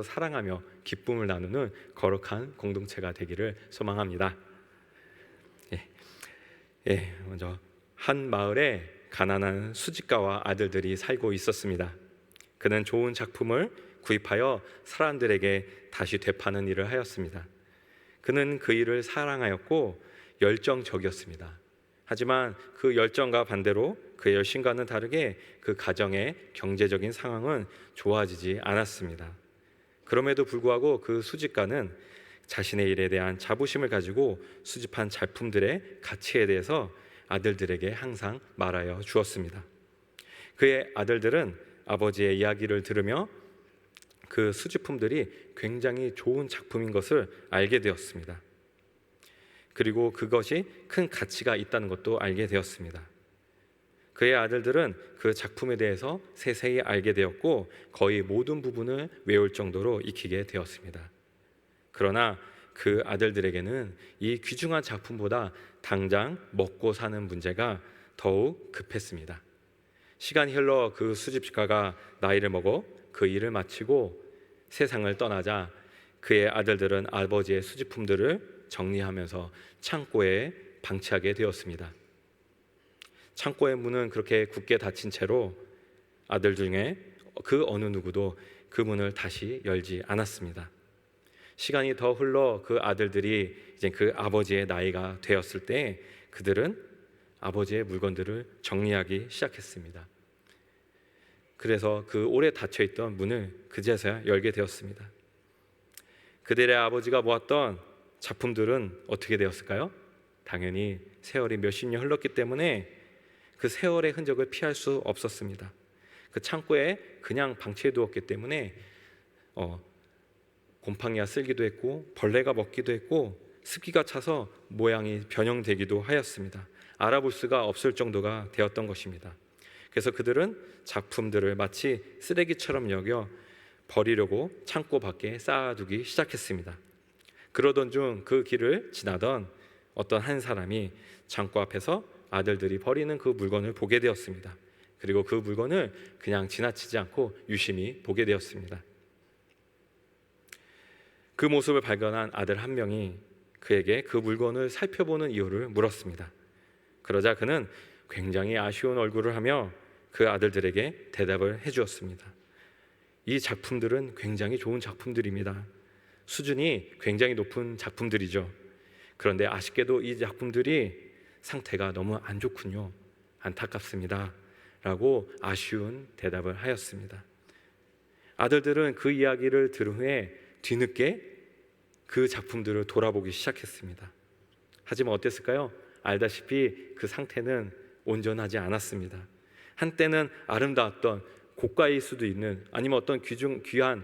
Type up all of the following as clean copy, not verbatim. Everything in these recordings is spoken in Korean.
서로 사랑하며 기쁨을 나누는 거룩한 공동체가 되기를 소망합니다. 먼저 한 마을에 가난한 수집가와 아들들이 살고 있었습니다. 그는 좋은 작품을 구입하여 사람들에게 다시 되파는 일을 하였습니다. 그는 그 일을 사랑하였고 열정적이었습니다. 하지만 그 열정과 반대로 그의 열심과는 다르게 그 가정의 경제적인 상황은 좋아지지 않았습니다. 그럼에도 불구하고 그 수집가는 자신의 일에 대한 자부심을 가지고 수집한 작품들의 가치에 대해서 아들들에게 항상 말하여 주었습니다. 그의 아들들은 아버지의 이야기를 들으며 그 수집품들이 굉장히 좋은 작품인 것을 알게 되었습니다. 그리고 그것이 큰 가치가 있다는 것도 알게 되었습니다. 그의 아들들은 그 작품에 대해서 세세히 알게 되었고 거의 모든 부분을 외울 정도로 익히게 되었습니다. 그러나 그 아들들에게는 이 귀중한 작품보다 당장 먹고 사는 문제가 더욱 급했습니다. 시간이 흘러 그 수집가가 나이를 먹어 그 일을 마치고 세상을 떠나자 그의 아들들은 아버지의 수집품들을 정리하면서 창고에 방치하게 되었습니다. 창고의 문은 그렇게 굳게 닫힌 채로 아들 중에 그 어느 누구도 그 문을 다시 열지 않았습니다. 시간이 더 흘러 그 아들들이 이제 그 아버지의 나이가 되었을 때 그들은 아버지의 물건들을 정리하기 시작했습니다. 그래서 그 오래 닫혀있던 문을 그제서야 열게 되었습니다. 그들의 아버지가 모았던 작품들은 어떻게 되었을까요? 당연히 세월이 몇십 년 흘렀기 때문에 그 세월의 흔적을 피할 수 없었습니다. 그 창고에 그냥 방치해 두었기 때문에 곰팡이가 쓸기도 했고 벌레가 먹기도 했고 습기가 차서 모양이 변형되기도 하였습니다. 알아볼 수가 없을 정도가 되었던 것입니다. 그래서 그들은 작품들을 마치 쓰레기처럼 여겨 버리려고 창고 밖에 쌓아두기 시작했습니다. 그러던 중 그 길을 지나던 어떤 한 사람이 창고 앞에서 아들들이 버리는 그 물건을 보게 되었습니다. 그리고 그 물건을 그냥 지나치지 않고 유심히 보게 되었습니다. 그 모습을 발견한 아들 한 명이 그에게 그 물건을 살펴보는 이유를 물었습니다. 그러자 그는 굉장히 아쉬운 얼굴을 하며 그 아들들에게 대답을 해주었습니다. 이 작품들은 굉장히 좋은 작품들입니다. 수준이 굉장히 높은 작품들이죠. 그런데 아쉽게도 이 작품들이 상태가 너무 안 좋군요. 안타깝습니다. 라고 아쉬운 대답을 하였습니다. 아들들은 그 이야기를 들은 후에 뒤늦게 그 작품들을 돌아보기 시작했습니다. 하지만 어땠을까요? 알다시피 그 상태는 온전하지 않았습니다. 한때는 아름다웠던 고가일 수도 있는 아니면 어떤 귀한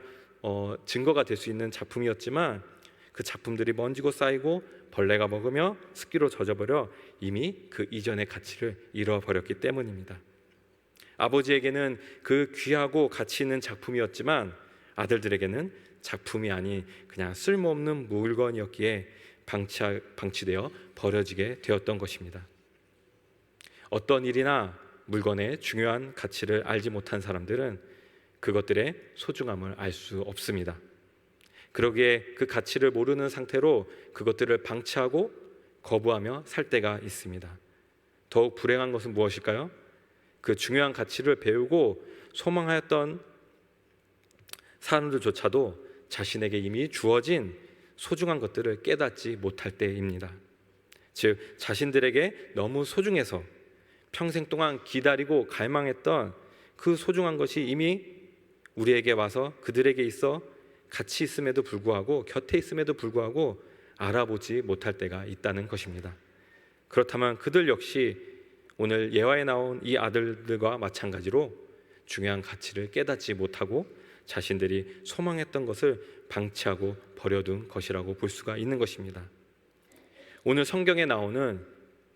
증거가 될 수 있는 작품이었지만 그 작품들이 먼지고 쌓이고 벌레가 먹으며 습기로 젖어버려 이미 그 이전의 가치를 잃어버렸기 때문입니다. 아버지에게는 그 귀하고 가치 있는 작품이었지만 아들들에게는 작품이 아닌 그냥 쓸모없는 물건이었기에 방치되어 버려지게 되었던 것입니다. 어떤 일이나 물건의 중요한 가치를 알지 못한 사람들은 그것들의 소중함을 알 수 없습니다. 그러기에 그 가치를 모르는 상태로 그것들을 방치하고 거부하며 살 때가 있습니다. 더욱 불행한 것은 무엇일까요? 그 중요한 가치를 배우고 소망하였던 사람들조차도 자신에게 이미 주어진 소중한 것들을 깨닫지 못할 때입니다. 즉 자신들에게 너무 소중해서 평생 동안 기다리고 갈망했던 그 소중한 것이 이미 우리에게 와서 그들에게 있어 같이 있음에도 불구하고 곁에 있음에도 불구하고 알아보지 못할 때가 있다는 것입니다. 그렇다면 그들 역시 오늘 예화에 나온 이 아들들과 마찬가지로 중요한 가치를 깨닫지 못하고 자신들이 소망했던 것을 방치하고 버려둔 것이라고 볼 수가 있는 것입니다. 오늘 성경에 나오는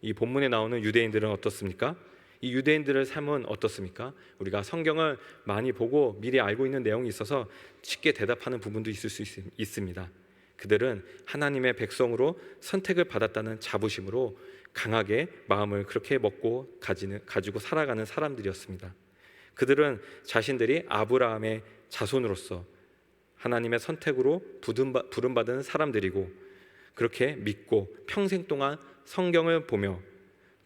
이 본문에 나오는 유대인들은 어떻습니까? 이 유대인들의 삶은 어떻습니까? 우리가 성경을 많이 보고 미리 알고 있는 내용이 있어서 쉽게 대답하는 부분도 있을 수 있습니다. 그들은 하나님의 백성으로 선택을 받았다는 자부심으로 강하게 마음을 그렇게 먹고 가지고 살아가는 사람들이었습니다. 그들은 자신들이 아브라함의 자손으로서 하나님의 선택으로 부름받은 사람들이고, 그렇게 믿고 평생 동안 성경을 보며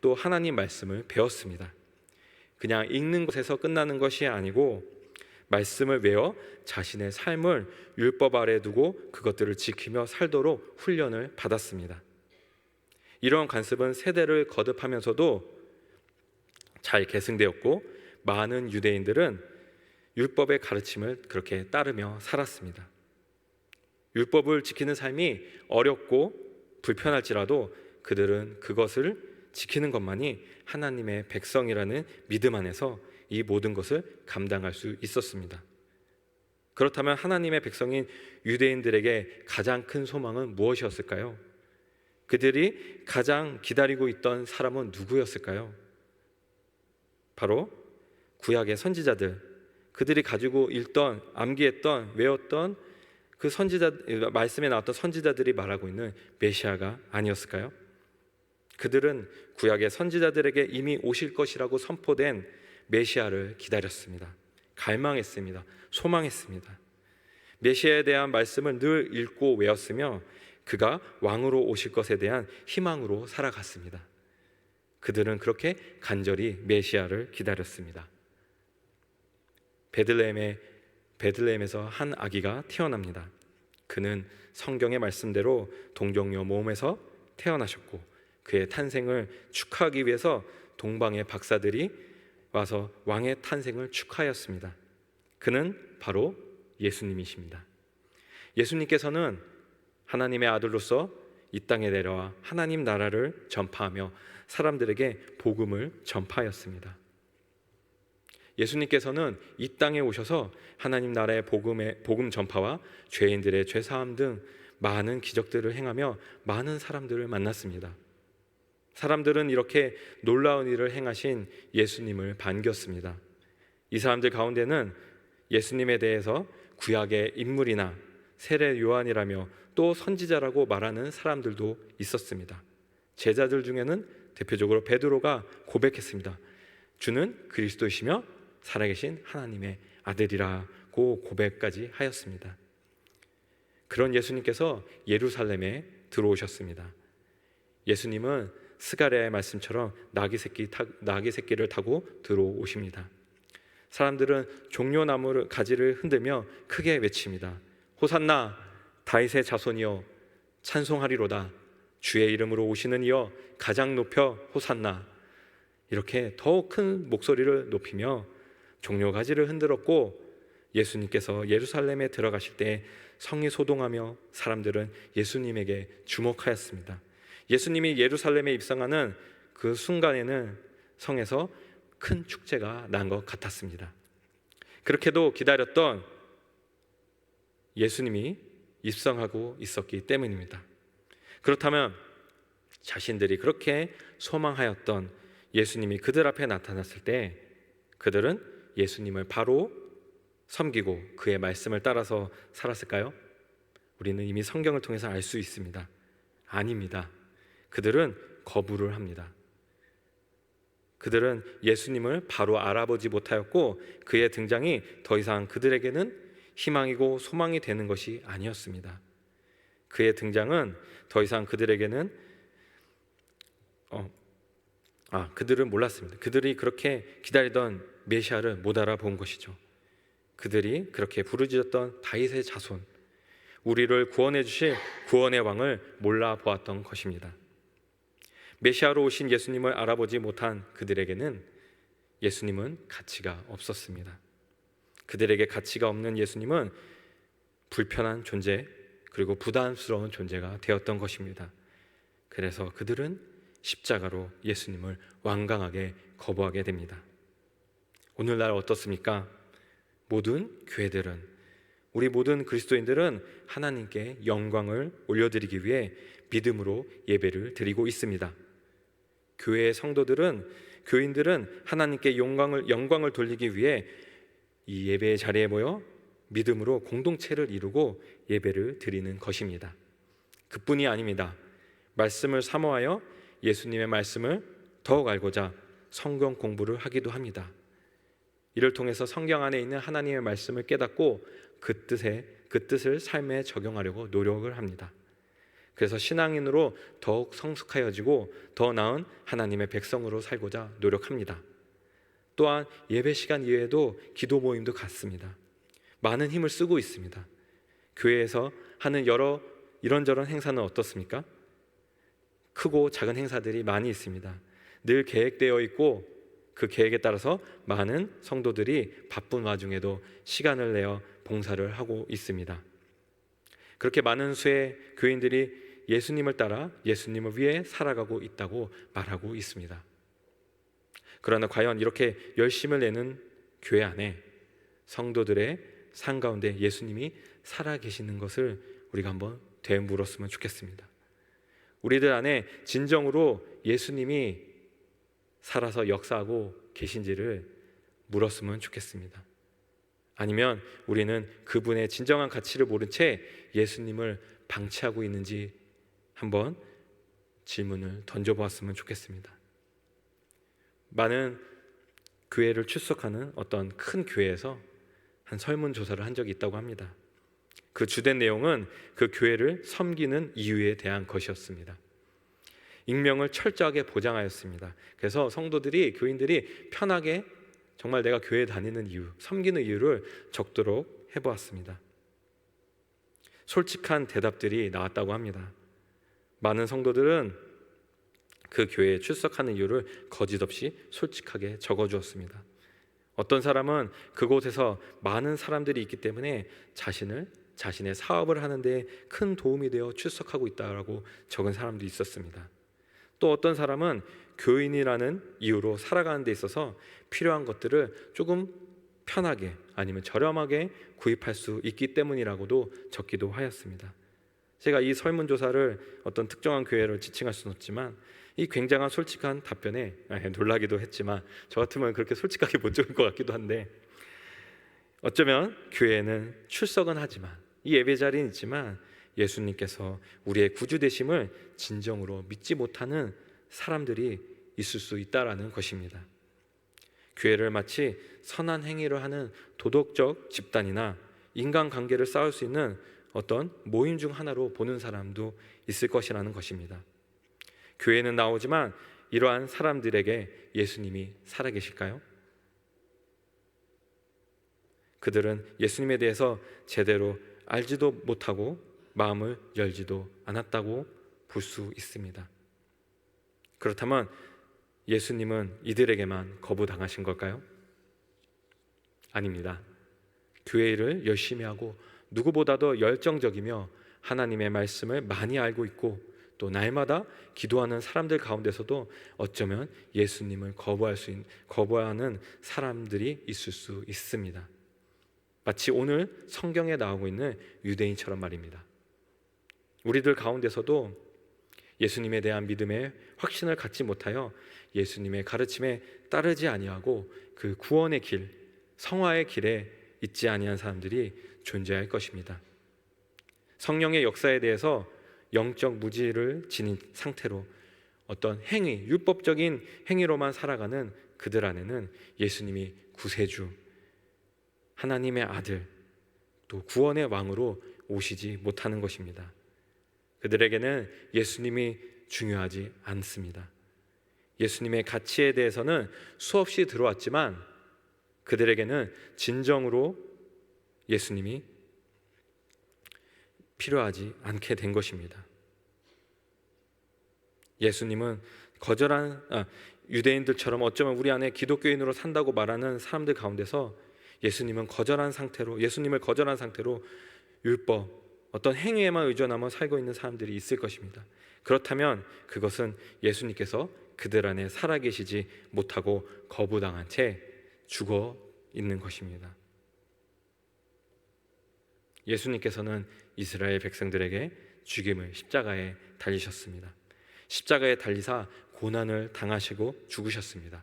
또 하나님 말씀을 배웠습니다. 그냥 읽는 것에서 끝나는 것이 아니고 말씀을 외워 자신의 삶을 율법 아래 두고 그것들을 지키며 살도록 훈련을 받았습니다. 이러한 관습은 세대를 거듭하면서도 잘 계승되었고, 많은 유대인들은 율법의 가르침을 그렇게 따르며 살았습니다. 율법을 지키는 삶이 어렵고 불편할지라도 그들은 그것을 지키는 것만이 하나님의 백성이라는 믿음 안에서 이 모든 것을 감당할 수 있었습니다. 그렇다면 하나님의 백성인 유대인들에게 가장 큰 소망은 무엇이었을까요? 그들이 가장 기다리고 있던 사람은 누구였을까요? 바로 구약의 선지자들, 그들이 가지고 읽던, 암기했던, 외웠던 그 말씀에 나왔던 선지자들이 말하고 있는 메시아가 아니었을까요? 그들은 구약의 선지자들에게 이미 오실 것이라고 선포된 메시아를 기다렸습니다. 갈망했습니다. 소망했습니다. 메시아에 대한 말씀을 늘 읽고 외웠으며 그가 왕으로 오실 것에 대한 희망으로 살아갔습니다. 그들은 그렇게 간절히 메시아를 기다렸습니다. 베들레헴에서 한 아기가 태어납니다. 그는 성경의 말씀대로 동정녀 몸에서 태어나셨고, 그의 탄생을 축하하기 위해서 동방의 박사들이 와서 왕의 탄생을 축하하였습니다. 그는 바로 예수님이십니다. 예수님께서는 하나님의 아들로서 이 땅에 내려와 하나님 나라를 전파하며 사람들에게 복음을 전파하였습니다. 예수님께서는 이 땅에 오셔서 하나님 나라의 복음 전파와 죄인들의 죄사함 등 많은 기적들을 행하며 많은 사람들을 만났습니다. 사람들은 이렇게 놀라운 일을 행하신 예수님을 반겼습니다. 이 사람들 가운데는 예수님에 대해서 구약의 인물이나 세례 요한이라며 또 선지자라고 말하는 사람들도 있었습니다. 제자들 중에는 대표적으로 베드로가 고백했습니다. 주는 그리스도이시며 살아계신 하나님의 아들이라고 고백까지 하였습니다. 그런 예수님께서 예루살렘에 들어오셨습니다. 예수님은 스가랴의 말씀처럼 나귀 새끼를 타고 들어오십니다. 사람들은 종려나무 가지를 흔들며 크게 외칩니다. 호산나 다윗의 자손이여 찬송하리로다. 주의 이름으로 오시는 이여 가장 높여 호산나. 이렇게 더 큰 목소리를 높이며 종려가지를 흔들었고, 예수님께서 예루살렘에 들어가실 때 성이 소동하며 사람들은 예수님에게 주목하였습니다. 예수님이 예루살렘에 입성하는 그 순간에는 성에서 큰 축제가 난 것 같았습니다. 그렇게도 기다렸던 예수님이 입성하고 있었기 때문입니다. 그렇다면 자신들이 그렇게 소망하였던 예수님이 그들 앞에 나타났을 때 그들은 예수님을 바로 섬기고 그의 말씀을 따라서 살았을까요? 우리는 이미 성경을 통해서 알 수 있습니다. 아닙니다. 그들은 거부를 합니다. 그들은 예수님을 바로 알아보지 못하였고, 그의 등장이 더 이상 그들에게는 희망이고 소망이 되는 것이 아니었습니다. 그의 등장은 더 이상 그들에게는 그들은 몰랐습니다. 그들이 그렇게 기다리던 메시아를 못 알아본 것이죠. 그들이 그렇게 부르짖었던 다윗의 자손, 우리를 구원해 주실 구원의 왕을 몰라보았던 것입니다. 메시아로 오신 예수님을 알아보지 못한 그들에게는 예수님은 가치가 없었습니다. 그들에게 가치가 없는 예수님은 불편한 존재, 그리고 부담스러운 존재가 되었던 것입니다. 그래서 그들은 십자가로 예수님을 완강하게 거부하게 됩니다. 오늘날 어떻습니까? 모든 교회들은, 우리 모든 그리스도인들은 하나님께 영광을 올려드리기 위해 믿음으로 예배를 드리고 있습니다. 교회의 교인들은 하나님께 영광을 돌리기 위해 이 예배의 자리에 모여 믿음으로 공동체를 이루고 예배를 드리는 것입니다. 그뿐이 아닙니다. 말씀을 사모하여 예수님의 말씀을 더욱 알고자 성경 공부를 하기도 뜻을 통해서 성경 안에 있는 하나님의 말씀을 깨닫고 그 그 뜻을 삶에 적용하려고 노력을 합니다. 그래서 신앙인으로 더욱 성숙하여지고 더 나은 하나님의 백성으로 살고자 노력합니다. 또한 예배 시간 이외에도 기도 모임도 갖습니다. 많은 힘을 쓰고 있습니다. 교회에서 하는 여러 이런저런 행사는 어떻습니까? 크고 작은 행사들이 많이 있습니다. 늘 계획되어 있고 그 계획에 따라서 많은 성도들이 바쁜 와중에도 시간을 내어 봉사를 하고 있습니다. 그렇게 많은 수의 교인들이 예수님을 따라 예수님을 위해 살아가고 있다고 말하고 있습니다. 그러나 과연 이렇게 열심을 내는 교회 안에 성도들의 삶 가운데 예수님이 살아계시는 것을 우리가 한번 되물었으면 좋겠습니다. 우리들 안에 진정으로 예수님이 살아서 역사하고 계신지를 물었으면 좋겠습니다. 아니면 우리는 그분의 진정한 가치를 모른 채 예수님을 방치하고 있는지 한번 질문을 던져보았으면 좋겠습니다. 많은 교회를 출석하는 어떤 큰 교회에서 한 설문조사를 한 적이 있다고 합니다. 그 주된 내용은 그 교회를 섬기는 이유에 대한 것이었습니다. 익명을 철저하게 보장하였습니다. 그래서 성도들이, 교인들이 편하게 정말 내가 교회에 다니는 이유, 섬기는 이유를 적도록 해보았습니다. 솔직한 대답들이 나왔다고 합니다. 많은 성도들은 그 교회에 출석하는 이유를 거짓 없이 솔직하게 적어주었습니다. 어떤 사람은 그곳에서 많은 사람들이 있기 때문에 자신의 사업을 하는데 큰 도움이 되어 출석하고 있다라고 적은 사람도 있었습니다. 또 어떤 사람은 교인이라는 이유로 살아가는 데 있어서 필요한 것들을 조금 편하게 아니면 저렴하게 구입할 수 있기 때문이라고도 적기도 하였습니다. 제가 이 설문조사를 어떤 특정한 교회를 지칭할 수는 없지만 이 굉장한 솔직한 답변에 놀라기도 했지만 저 같으면 그렇게 솔직하게 못 적을 것 같기도 한데, 어쩌면 교회는 출석은 하지만, 이 예배 자리는 있지만 예수님께서 우리의 구주 되심을 진정으로 믿지 못하는 사람들이 있을 수 있다라는 것입니다. 교회를 마치 선한 행위를 하는 도덕적 집단이나 인간관계를 쌓을 수 있는 어떤 모임 중 하나로 보는 사람도 있을 것이라는 것입니다. 교회는 나오지만 이러한 사람들에게 예수님이 살아계실까요? 그들은 예수님에 대해서 제대로 알지도 못하고 마음을 열지도 않았다고 볼 수 있습니다. 그렇다면 예수님은 이들에게만 거부당하신 걸까요? 아닙니다. 교회 일을 열심히 하고 누구보다도 열정적이며 하나님의 말씀을 많이 알고 있고 또 날마다 기도하는 사람들 가운데서도 어쩌면 예수님을 거부하는 사람들이 있을 수 있습니다. 마치 오늘 성경에 나오고 있는 유대인처럼 말입니다. 우리들 가운데서도 예수님에 대한 믿음의 확신을 갖지 못하여 예수님의 가르침에 따르지 아니하고 그 구원의 길, 성화의 길에 있지 아니한 사람들이 존재할 것입니다. 성령의 역사에 대해서 영적 무지를 지닌 상태로 어떤 행위, 율법적인 행위로만 살아가는 그들 안에는 예수님이 구세주, 하나님의 아들, 또 구원의 왕으로 오시지 못하는 것입니다. 그들에게는 예수님이 중요하지 않습니다. 예수님의 가치에 대해서는 수없이 들어왔지만 그들에게는 진정으로 예수님이 필요하지 않게 된 것입니다. 예수님은 유대인들처럼 어쩌면 우리 안에 기독교인으로 산다고 말하는 사람들 가운데서 예수님을 거절한 상태로 율법, 어떤 행위에만 의존하며 살고 있는 사람들이 있을 것입니다. 그렇다면 그것은 예수님께서 그들 안에 살아계시지 못하고 거부당한 채 죽어 있는 것입니다. 예수님께서는 이스라엘 백성들에게 죽임을 십자가에 달리셨습니다. 십자가에 달리사 고난을 당하시고 죽으셨습니다.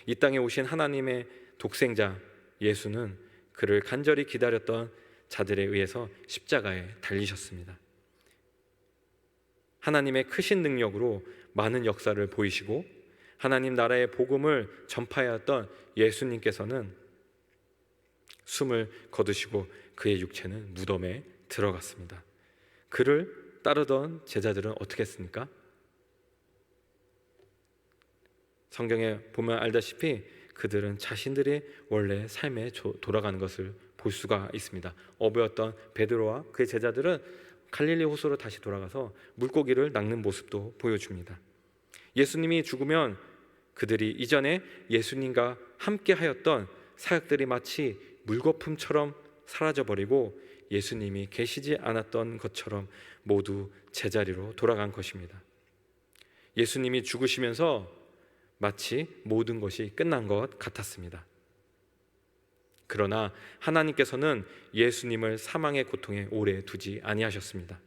이 땅에 오신 하나님의 독생자 예수는 그를 간절히 기다렸던 자들에 의해서 십자가에 달리셨습니다. 하나님의 크신 능력으로 많은 역사를 보이시고 하나님 나라의 복음을 전파하였던 예수님께서는 숨을 거두시고 그의 육체는 무덤에 들어갔습니다. 그를 따르던 제자들은 어떻게 했습니까? 성경에 보면 알다시피 그들은 자신들의 원래 삶에 돌아가는 것을 볼 수가 있습니다. 어부였던 베드로와 그의 제자들은 갈릴리 호수로 다시 돌아가서 물고기를 낚는 모습도 보여줍니다. 예수님이 죽으면 그들이 이전에 예수님과 함께 하였던 사역들이 마치 물거품처럼 사라져버리고 예수님이 계시지 않았던 것처럼 모두 제자리로 돌아간 것입니다. 예수님이 죽으시면서 마치 모든 것이 끝난 것 같았습니다. 그러나 하나님께서는 예수님을 사망의 고통에 오래 두지 아니하셨습니다.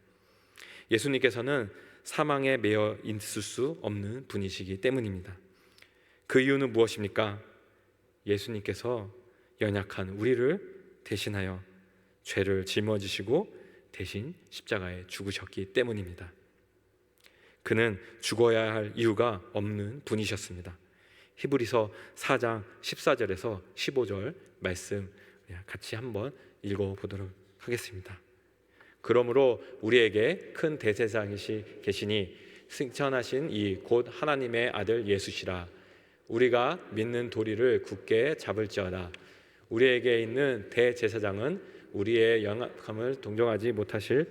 예수님께서는 사망에 매여 있을 수 없는 분이시기 때문입니다. 그 이유는 무엇입니까? 예수님께서 연약한 우리를 대신하여 죄를 짊어지시고 대신 십자가에 죽으셨기 때문입니다. 그는 죽어야 할 이유가 없는 분이셨습니다. 히브리서 4장 14절에서 15절 말씀 같이 한번 읽어보도록 하겠습니다. 그러므로 우리에게 큰 대제사장이시 계시니 승천하신 이 곧 하나님의 아들 예수시라. 우리가 믿는 도리를 굳게 잡을지어다. 우리에게 있는 대제사장은 우리의 연약함을 동정하지 못하실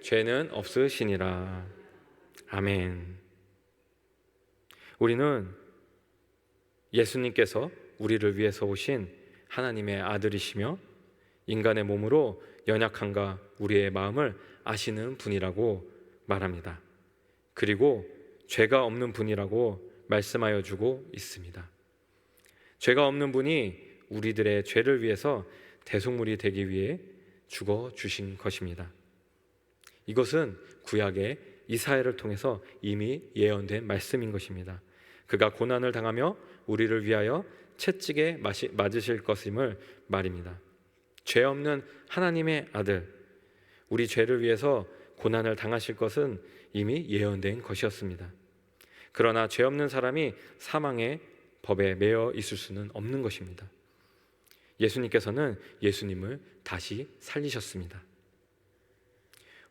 죄는 없으시니라. 아멘. 우리는 예수님께서 우리를 위해서 오신 하나님의 아들이시며 인간의 몸으로 연약함과 우리의 마음을 아시는 분이라고 말합니다. 그리고 죄가 없는 분이라고 말씀하여 주고 있습니다. 죄가 없는 분이 우리들의 죄를 위해서 대속물이 되기 위해 죽어 주신 것입니다. 이것은 구약의 이사야를 통해서 이미 예언된 말씀인 것입니다. 그가 고난을 당하며 우리를 위하여 채찍에 맞으실 것임을 말입니다. 죄 없는 하나님의 아들, 우리 죄를 위해서 고난을 당하실 것은 이미 예언된 것이었습니다. 그러나 죄 없는 사람이 사망의 법에 매여 있을 수는 없는 것입니다. 예수님께서는 예수님을 다시 살리셨습니다.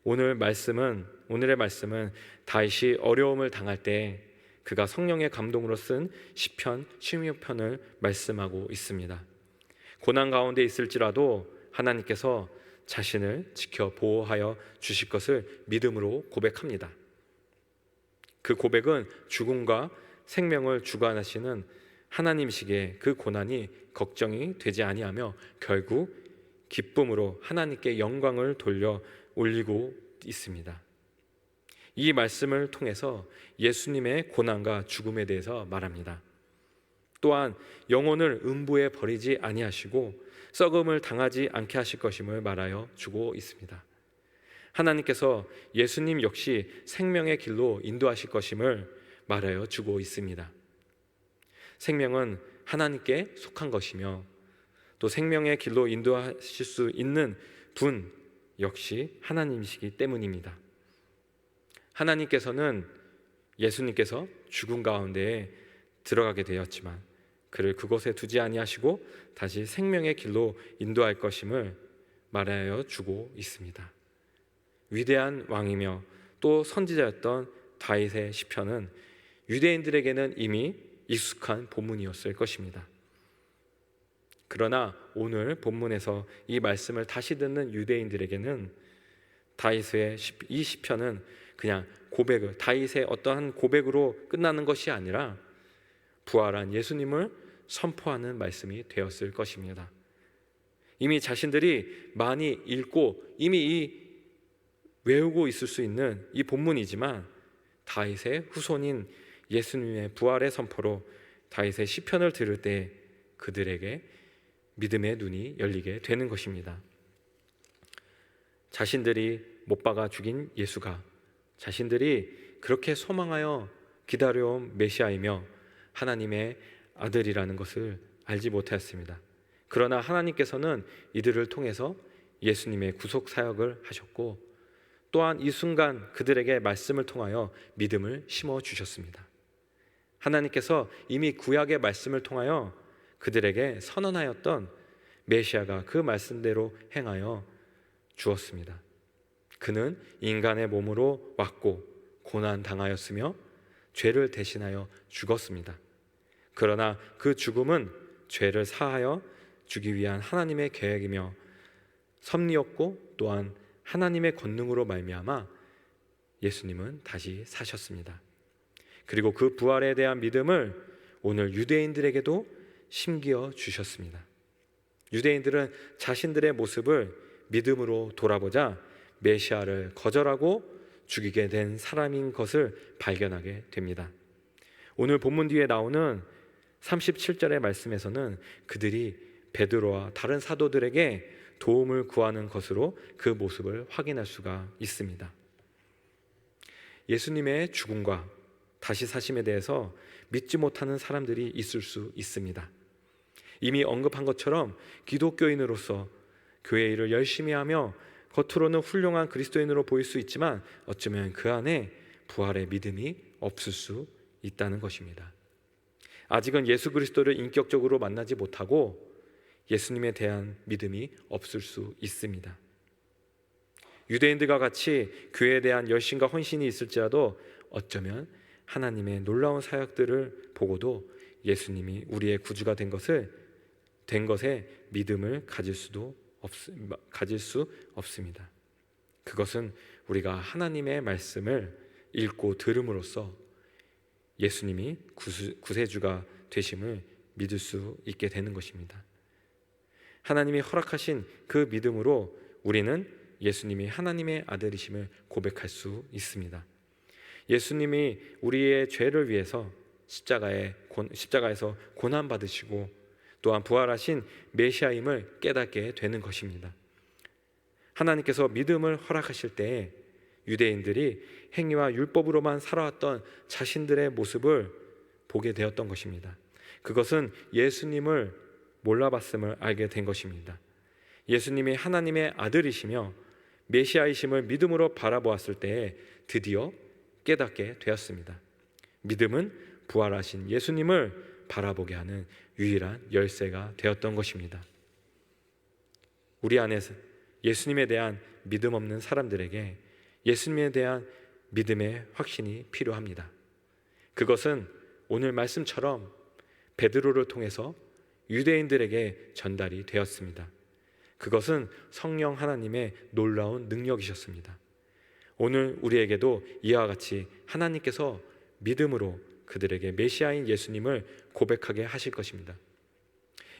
오늘의 말씀은 다윗이 어려움을 당할 때 그가 성령의 감동으로 쓴 시편 16편을 말씀하고 있습니다. 고난 가운데 있을지라도 하나님께서 자신을 지켜 보호하여 주실 것을 믿음으로 고백합니다. 그 고백은 죽음과 생명을 주관하시는 하나님이시기에 그 고난이 걱정이 되지 아니하며 결국 기쁨으로 하나님께 영광을 돌려 올리고 있습니다. 이 말씀을 통해서 예수님의 고난과 죽음에 대해서 말합니다. 또한 영혼을 음부에 버리지 아니하시고 썩음을 당하지 않게 하실 것임을 말하여 주고 있습니다. 하나님께서 예수님 역시 생명의 길로 인도하실 것임을 말하여 주고 있습니다. 생명은 하나님께 속한 것이며 또 생명의 길로 인도하실 수 있는 분 역시 하나님이시기 때문입니다. 하나님께서는 예수님께서 죽음 가운데에 들어가게 되었지만 그를 그곳에 두지 아니하시고 다시 생명의 길로 인도할 것임을 말하여 주고 있습니다. 위대한 왕이며 또 선지자였던 다윗의 시편은 유대인들에게는 이미 익숙한 본문이었을 것입니다. 그러나 오늘 본문에서 이 말씀을 다시 듣는 유대인들에게는 다윗의 이 시편은 그냥 다윗의 어떠한 고백으로 끝나는 것이 아니라 부활한 예수님을 선포하는 말씀이 되었을 것입니다. 이미 자신들이 많이 읽고 이미 외우고 있을 수 있는 이 본문이지만 다윗의 후손인 예수님의 부활의 선포로 다윗의 시편을 들을 때 그들에게 믿음의 눈이 열리게 되는 것입니다. 자신들이 못 박아 죽인 예수가 자신들이 그렇게 소망하여 기다려온 메시아이며 하나님의 아들이라는 것을 알지 못하였습니다. 그러나 하나님께서는 이들을 통해서 예수님의 구속 사역을 하셨고 또한 이 순간 그들에게 말씀을 통하여 믿음을 심어 주셨습니다. 하나님께서 이미 구약의 말씀을 통하여 그들에게 선언하였던 메시아가 그 말씀대로 행하여 주었습니다. 그는 인간의 몸으로 왔고 고난 당하였으며 죄를 대신하여 죽었습니다. 그러나 그 죽음은 죄를 사하여 주기 위한 하나님의 계획이며 섭리였고 또한 하나님의 권능으로 말미암아 예수님은 다시 사셨습니다. 그리고 그 부활에 대한 믿음을 오늘 유대인들에게도 심기어 주셨습니다. 유대인들은 자신들의 모습을 믿음으로 돌아보자 메시아를 거절하고 죽이게 된 사람인 것을 발견하게 됩니다. 오늘 본문 뒤에 나오는 37절의 말씀에서는 그들이 베드로와 다른 사도들에게 도움을 구하는 것으로 그 모습을 확인할 수가 있습니다. 예수님의 죽음과 다시 사심에 대해서 믿지 못하는 사람들이 있을 수 있습니다. 이미 언급한 것처럼 기독교인으로서 교회 일을 열심히 하며 겉으로는 훌륭한 그리스도인으로 보일 수 있지만 어쩌면 그 안에 부활의 믿음이 없을 수 있다는 것입니다. 아직은 예수 그리스도를 인격적으로 만나지 못하고 예수님에 대한 믿음이 없을 수 있습니다. 유대인들과 같이 교회에 대한 열심과 헌신이 있을지라도 어쩌면 하나님의 놀라운 사역들을 보고도 예수님이 우리의 구주가 된 것에 믿음을 가질 수 없습니다. 그것은 우리가 하나님의 말씀을 읽고 들음으로써 예수님이 구세주가 되심을 믿을 수 있게 되는 것입니다. 하나님이 허락하신 그 믿음으로 우리는 예수님이 하나님의 아들이심을 고백할 수 있습니다. 예수님이 우리의 죄를 위해서 십자가에서 고난받으시고 또한 부활하신 메시아임을 깨닫게 되는 것입니다. 하나님께서 믿음을 허락하실 때에 유대인들이 행위와 율법으로만 살아왔던 자신들의 모습을 보게 되었던 것입니다. 그것은 예수님을 몰라봤음을 알게 된 것입니다. 예수님이 하나님의 아들이시며 메시아이심을 믿음으로 바라보았을 때에 드디어 깨닫게 되었습니다. 믿음은 부활하신 예수님을 바라보게 하는 유일한 열쇠가 되었던 것입니다. 우리 안에서 예수님에 대한 믿음 없는 사람들에게 예수님에 대한 믿음의 확신이 필요합니다. 그것은 오늘 말씀처럼 베드로를 통해서 유대인들에게 전달이 되었습니다. 그것은 성령 하나님의 놀라운 능력이셨습니다. 오늘 우리에게도 이와 같이 하나님께서 믿음으로 그들에게 메시아인 예수님을 고백하게 하실 것입니다.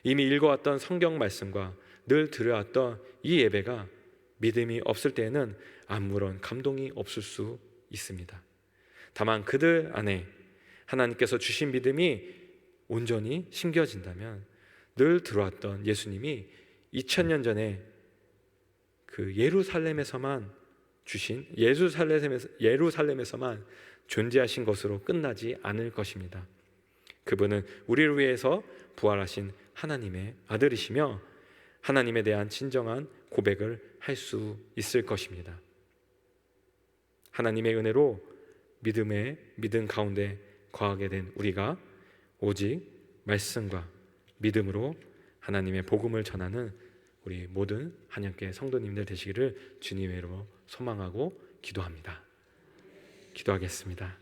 이미 읽어왔던 성경 말씀과 늘 들어왔던 이 예배가 믿음이 없을 때에는 아무런 감동이 없을 수 있습니다. 다만 그들 안에 하나님께서 주신 믿음이 온전히 심겨진다면 늘 들어왔던 예수님이 2000년 전에 그 예루살렘에서만 존재하신 것으로 끝나지 않을 것입니다. 그분은 우리를 위해서 부활하신 하나님의 아들이시며 하나님에 대한 진정한 고백을 할 수 있을 것입니다. 하나님의 은혜로 믿음 가운데 거하게 된 우리가 오직 말씀과 믿음으로 하나님의 복음을 전하는 우리 모든 한영교회 성도님들 되시기를 주님의 이름으로 소망하고 기도합니다. 기도하겠습니다.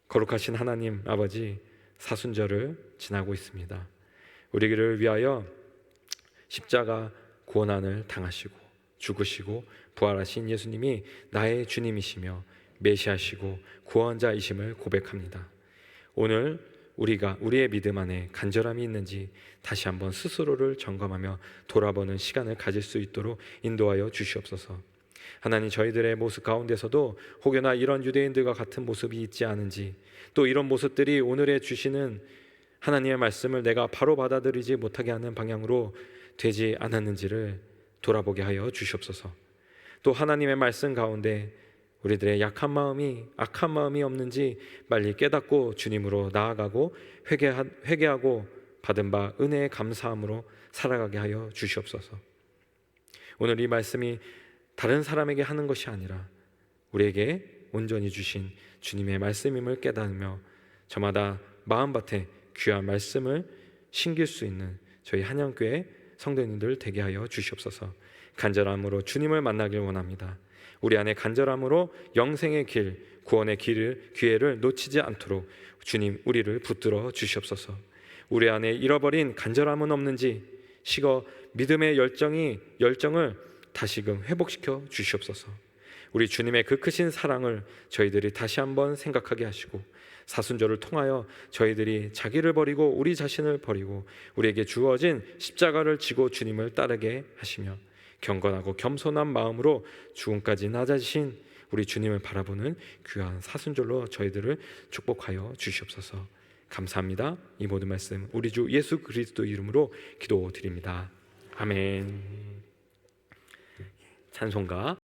거룩하신 하나님 아버지, 사순절을 지나고 있습니다. 우리를 위하여 십자가 고난을 당하시고 죽으시고 부활하신 예수님이 나의 주님이시며 메시아시고 구원자이심을 고백합니다. 오늘 우리의 믿음 안에 간절함이 있는지 다시 한번 스스로를 점검하며 돌아보는 시간을 가질 수 있도록 인도하여 주시옵소서. 하나님, 저희들의 모습 가운데서도 혹여나 이런 유대인들과 같은 모습이 있지 않은지, 또 이런 모습들이 오늘에 주시는 하나님의 말씀을 내가 바로 받아들이지 못하게 하는 방향으로 되지 않았는지를 돌아보게 하여 주시옵소서. 또 하나님의 말씀 가운데 우리들의 악한 마음이 없는지 빨리 깨닫고 주님으로 나아가고 회개하고 받은 바 은혜에 감사함으로 살아가게 하여 주시옵소서. 오늘 이 말씀이 다른 사람에게 하는 것이 아니라 우리에게 온전히 주신 주님의 말씀임을 깨달으며 저마다 마음밭에 귀한 말씀을 심길 수 있는 저희 한영교회 성도님들 되게 하여 주시옵소서. 간절함으로 주님을 만나길 원합니다. 우리 안에 간절함으로 영생의 길, 구원의 기회를 놓치지 않도록 주님 우리를 붙들어 주시옵소서. 우리 안에 잃어버린 간절함은 없는지 식어 믿음의 열정을 다시금 회복시켜 주시옵소서. 우리 주님의 그 크신 사랑을 저희들이 다시 한번 생각하게 하시고, 사순절을 통하여 저희들이 자기를 버리고 우리 자신을 버리고 우리에게 주어진 십자가를 지고 주님을 따르게 하시며, 경건하고 겸손한 마음으로 죽음까지 낮아지신 우리 주님을 바라보는 귀한 사순절로 저희들을 축복하여 주시옵소서. 감사합니다. 이 모든 말씀 우리 주 예수 그리스도 이름으로 기도드립니다. 아멘. 찬송가